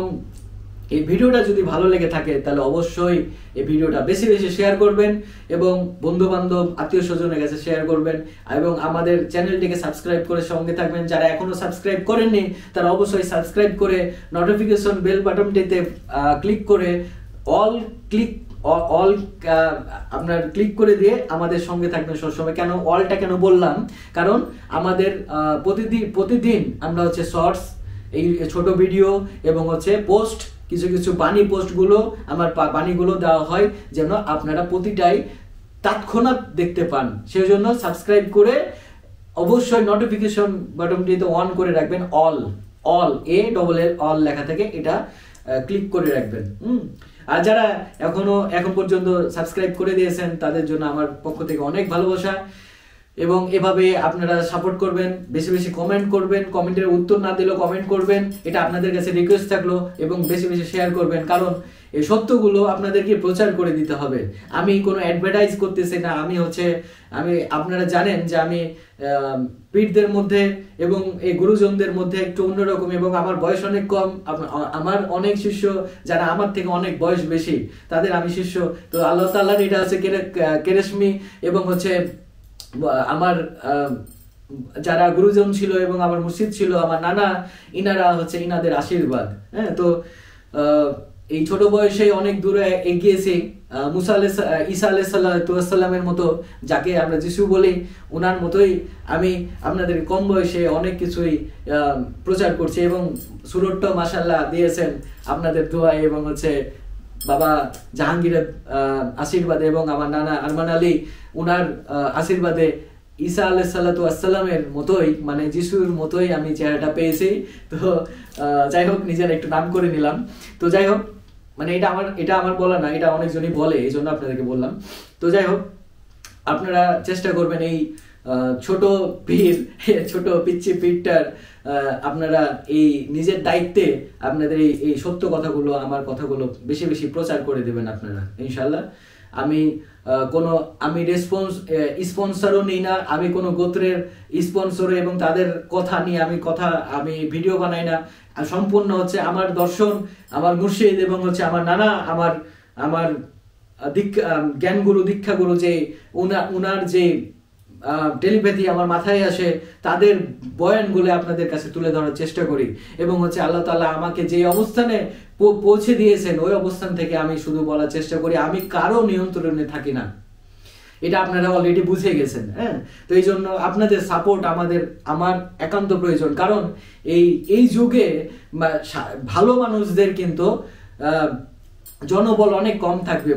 এই ভিডিওটা যদি ভালো লেগে থাকে তাহলে অবশ্যই এই ভিডিওটা বেশি বেশি শেয়ার করবেন এবং বন্ধু বান্ধব আত্মীয় স্বজনের কাছে শেয়ার করবেন এবং আমাদের চ্যানেলটিকে সাবস্ক্রাইব করে সঙ্গে থাকবেন। যারা এখনো সাবস্ক্রাইব করেননি তারা অবশ্যই সাবস্ক্রাইব করে নোটিফিকেশন বেল বাটনটিতে ক্লিক করে অল আপনার ক্লিক করে দিয়ে আমাদের সঙ্গে থাকবেন সবসময়। কেন অলটা কেন বললাম, কারণ আমাদের প্রতিদিন আমরা হচ্ছে শর্টস, এই ছোট ভিডিও এবং হচ্ছে পোস্ট, কিছু বাণী পোস্টগুলো, আমার বাণীগুলো দেওয়া হয় যেন আপনারা প্রতিটাই তৎক্ষণাৎ দেখতে পান। সেই জন্য সাবস্ক্রাইব করে অবশ্যই নোটিফিকেশন বাটনটিতে অন করে রাখবেন, অল অল লেখা থাকে, এটা ক্লিক করে রাখবেন। আর যারা এখন পর্যন্ত সাবস্ক্রাইব করে দিয়েছেন তাদের জন্য আমার পক্ষ থেকে অনেক ভালোবাসা এবং এভাবে আপনারা সাপোর্ট করবেন, বেশি বেশি কমেন্ট করবেন, কমেন্টের উত্তর না দিলেও কমেন্ট করবেন, এটা আপনাদের কাছে রিকোয়েস্ট থাকলো, এবং বেশি বেশি শেয়ার করবেন, কারণ এই সত্যগুলো আপনাদেরকে প্রচার করে দিতে হবে। আমি কোনো অ্যাডভার্টাইজ করতেছি না, আমি আপনারা জানেন যে আমি পীরদের মধ্যে এবং এই গুরুজনদের মধ্যে একটু অন্যরকম, এবং আমার বয়স অনেক কম, আমার অনেক শিষ্য যারা আমার থেকে অনেক বয়স বেশি তাদের আমি শিষ্য। তো আল্লাহ তাআলার এটা হচ্ছে কেরেশমি, এবং হচ্ছে আমার যারা গুরুজন ছিল এবং আমার মুর্শিদ ছিল, আমার নানা, ইনারা হচ্ছে ইনাদের আশীর্বাদ। হ্যাঁ, তো এই ছোট বয়সে অনেক দূরে এগিয়েছি। ঈসা আলাইহিসসালামের মতো, যাকে আমরা যিশু বলি, ওনার মতোই আমি আপনাদের কম বয়সে অনেক কিছুই প্রচার করছি এবং সুরটটাও মাশাআল্লাহ দিয়েছেন আপনাদের দোয়ায় এবং হচ্ছে বাবা জাহাঙ্গীরের আশীর্বাদে এবং আমার নানা আরমান আলী উনার আশীর্বাদে ঈসা আলাইহিসসালামের মতোই, মানে যিশুর মতোই আমি চেহারাটা পেয়েছি। তো যাই হোক, নিজের একটু নাম করে নিলাম। তো যাই হোক, মানে এটা আমার বলা না, এটা অনেকজনই বলে, এই জন্য আপনাদেরকে বললাম। তো যাই হোক, আপনারা চেষ্টা করবেন এই ছোট পিচ্ছি পীরটার আপনারা এই নিজের দায়িত্বে আপনাদের এই সত্য কথাগুলো, আমার কথাগুলো বেশি বেশি প্রচার করে দেবেন আপনারা, ইনশাল্লাহ। আমি স্পন্সরও নিই না, আমি কোনো গোত্রের স্পন্সর এবং তাদের কথা নিয়ে আমি ভিডিও বানাই না। সম্পূর্ণ হচ্ছে আমার দর্শন, আমার মুর্শিদ এবং হচ্ছে আমার নানা, আমার জ্ঞানগুরু, দীক্ষাগুরু, যে উনার যে টেলিপ্যাথি আমার মাথায় আসে, তাদের বয়ানগুলো আপনাদের কাছে তুলে ধরার চেষ্টা করি। এবং হচ্ছে আল্লাহ তাআলা আমাকে যে অবস্থানে পৌঁছে দিয়েছেন ওই অবস্থান থেকে আমি শুধু বলার চেষ্টা করি, আমি কারো নিয়ন্ত্রণে থাকি না, এটা আপনারা অলরেডি বুঝে গেছেন। হ্যাঁ, তো এই জন্য আপনাদের সাপোর্ট আমার একান্ত প্রয়োজন, কারণ এই যুগে ভালো মানুষদের কিন্তু জনবল অনেক কম থাকবে,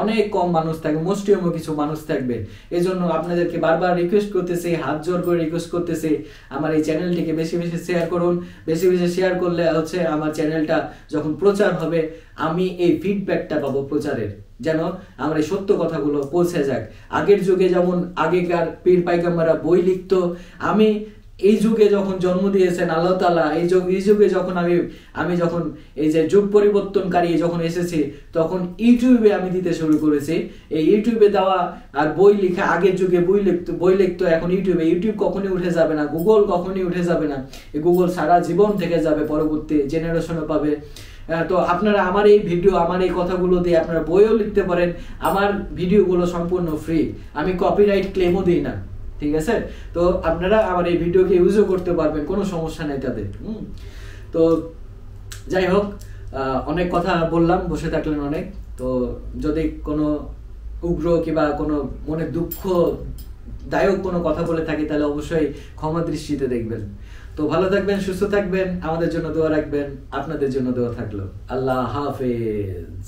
অনেক কম মানুষ থাকবে, মুষ্টিমেয় কিছু মানুষ থাকবে। এই জন্য আপনাদেরকে বারবার রিকোয়েস্ট করতেছি, হাত জোর করে রিকোয়েস্ট করতেছি, আমার এই চ্যানেলটিকে বেশি বেশি শেয়ার করুন। বেশি বেশি শেয়ার করলে হচ্ছে আমার চ্যানেলটা যখন প্রচার হবে, আমি এই ফিডব্যাকটা পাবো প্রচারের, যেন আমার এই সত্য কথাগুলো পৌঁছে যাক। আগের যুগে যেমন আগেকার পীর পাইগাম্বাররা বই লিখতো, আমি এই যুগে যখন জন্ম দিয়েছেন আল্লাহ তাআলা, এই যুগে যখন আমি যখন এই যে যুগ পরিবর্তনকারী যখন এসেছি, তখন ইউটিউবে আমি দিতে শুরু করেছি। এই ইউটিউবে দেওয়া আর বই লেখা, আগের যুগে বই লিখতো, এখন ইউটিউব কখনই উঠে যাবে না, গুগল কখনই উঠে যাবে না, এই গুগল সারা জীবন থেকে যাবে, পরবর্তী জেনারেশনও পাবে। তো আপনারা আমার এই ভিডিও, আমার এই কথাগুলো দিয়ে আপনারা বইও লিখতে পারেন। আমার ভিডিওগুলো সম্পূর্ণ ফ্রি, আমি কপিরাইট ক্লেমও দিই না, ঠিক আছে? তো আপনারা আমার এই ভিডিওকে ইউজও করতে পারবেন, কোনো সমস্যা নেই তাদের। তো যাই হোক, অনেক কথা বললাম, বসে থাকলেন অনেক। তো যদি কোনো উগ্র কিংবা কোনো মনে দুঃখদায়ক কোনো কথা বলে থাকি তাহলে অবশ্যই ক্ষমা দৃষ্টিতে দেখবেন। তো ভালো থাকবেন, সুস্থ থাকবেন, আমাদের জন্য দোয়া রাখবেন, আপনাদের জন্য দোয়া থাকলো। আল্লাহ হাফেজ।